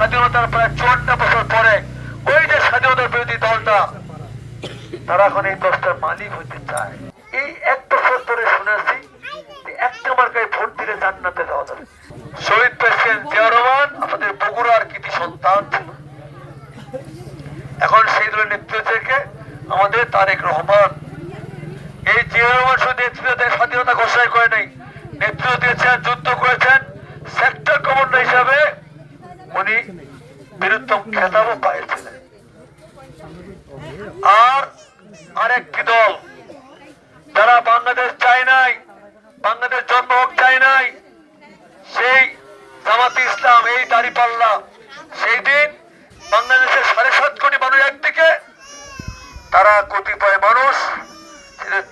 স্বাধীনতার প্রায় 54 বছর পরে ওই যে স্বাধীনতার বিরোধী দলটা তারা এখন এই দশটার মালিক হইতে চায়। এই 1 বছর ধরে শুনেছি একটা মার্কায় ভোট দিলে জান্নাতে যাওয়া যাবে। শহীদ প্রেসিডেন্ট জিয়া রহমান আমাদের বগুড়ার কৃতি সন্তান ছিল। এখন সেই দলের নেতৃত্ব থেকে আমাদের তারেক রহমান। এই জিয়া রহমান শুধু নেতৃত্ব স্বাধীনতা ঘোষণা করে নাই, নেতৃত্ব দিয়েছেন, যুদ্ধ করেছেন, সেক্টর কমান্ডার হিসাবে উনি বীরত্তম খেতাবও পাইছিলেন। আর আরেকটি দল যারা বাংলাদেশ চায় নাই, বাংলাদেশ জন্ম হোক চায় নাই, সেই জামাতে ইসলাম, এই দাঁড়িপাল্লা, সেই দিন বাংলাদেশের 7.5 কোটি মানুষ একদিকে, তারা কতিপয় মানুষ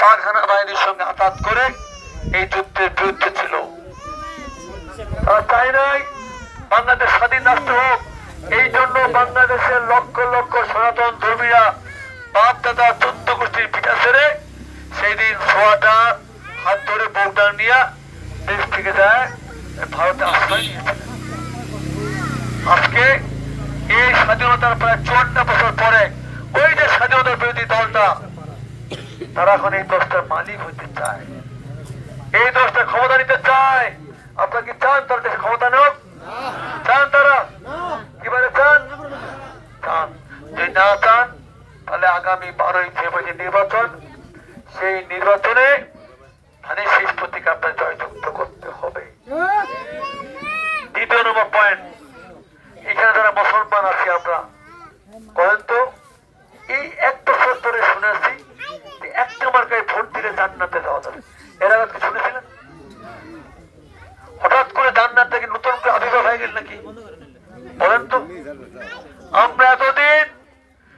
তারখানা বাহিনীর সঙ্গে আঘাত করে এই যুদ্ধের বিরুদ্ধে ছিল। তারা চায় নাই বাংলাদেশ স্বাধীন রাষ্ট্র হোক। এই জন্য বাংলাদেশের লক্ষ লক্ষ সনাতন ধর্মীরা বাপ দাদা 14 গোষ্ঠীর পিঠা ছেড়ে সেই দিন সোয়াটা হাত ধরে বউটা নিয়ে দেশ থেকে যায় ভারতে আশ্রয় নিয়েছিলেন। আজকে এই স্বাধীনতার প্রায় 54 বছর পরে ওই যে স্বাধীনতার বিরোধী দলটা তারা এখন এই দশটার মালিক হইতে চায়, এই দশটা ক্ষমতা নিতে চায়। আপনারা কি চান তারা দেশে ক্ষমতা নেওক? চান তারা? কিভাবে চান? চান। যদি না চান তাহলে আগামী 12ই ফেব্রুয়ারি নির্বাচন, সেই নির্বাচনে ধানের শীষ প্রতীকে আপনার জয়যুক্ত করতে হবে। দ্বিতীয় নম্বর পয়েন্ট, এখানে যারা মুসলমান আছি আমরা, বলেন তো এই 1 বছর ধরে শুনেছি একটা মার্কায় ভোট দিলে জান্নাতে যাওয়া যাবে। এর আগে কি শুনেছিলেন? হঠাৎ করে জান্নাত থেকে নতুন করে আবির্ভাব হয়ে গেল নাকি? বলেন তো। আমরা এতদিন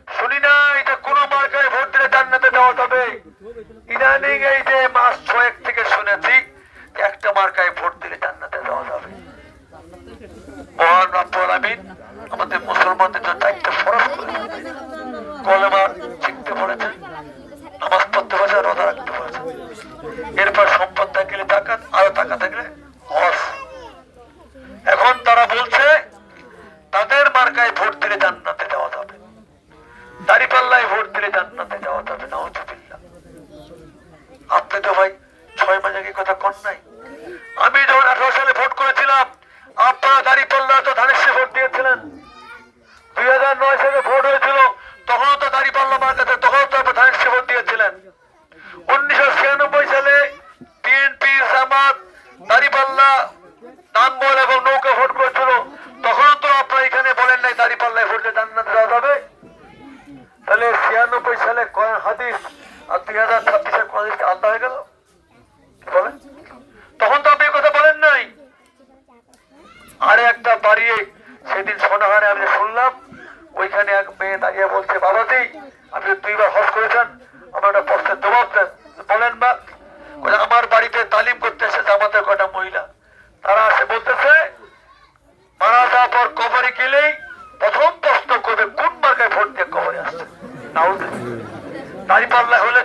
শুনি না এটা কোন মার্কায় ভোট দিলে জান্নাতে যাওয়া যাবে। ইদানিং এই যে মাস 6 থেকে শুনেছি একটা মার্কায় ভোট দিলে জান্নাতে যাওয়া যাবে। মহান রব্বুল আমিন আমাদের মুসলমানদের জন্য একটা ফরজ করেছেন, কলেমা শিখতে বলেছেন, নামাজ পড়তে বলেছেন, রোজা রাখতে বলেছেন। এরপর সম্পদ থাকলে জাকাত, আরো টাকা থাকলে হজ। এখন তারা বলছে তাদের মার্কায় ভোট দিলে জান্নাতে যাওয়া যাবে, দাঁড়িপাল্লায় ভোট দিলে জান্নাতে যাওয়া যাবে। নাউজুবিল্লাহ। আপনি তো ভাই 6 মাস আগে কথা কন নাই? আমি যখন 18 সালে ভোট করেছিলাম আপনারা দাঁড়িপাল্লা তো ধানের শীষে ভোট দিয়েছিলেন। 2009 সালে ভোট হয়েছিল, তখনও তো দাঁড়িপাল্লা মার্কাতে, তখনও তো ধানের শীষে ভোট দিয়েছিলেন। 1996 সালে বিএনপি, জামাত, দাঁড়িপাল্লা, নাঙ্গল এবং নৌকা ভোট করেছিল, তখনও তো আপনারা এখানে বলেন নাই দাঁড়িপাল্লায় ভোটে জান্নাতে যাওয়া যাবে। তাহলে 96 সালে কোরআন হাদিস আর 2026 কোরআন হাদিস আলাদা হয়ে গেল? বলেন, তখন তো আপনি কথা বলেন নাই। আরে একটা বাড়িয়ে সেদিন সোনাহারে আমি শুনলাম, ওইখানে এক মেয়ে দাঁড়িয়ে বলছে, বাবাজি আপনি 2 বার হজ করেছেন, আমার একটা প্রশ্নের জবাব দেন। বলেন বা। আমার বাড়িতে তালিম করতে এসে জামাতের কটা মহিলা, তারা আসে বলতেছে মারা যাওয়ার পর কবরে গেলেই প্রথম প্রশ্ন করবে কোন মার্কায় ভোট দিয়ে কবরে আসছে। দাঁড়িপাল্লা হলে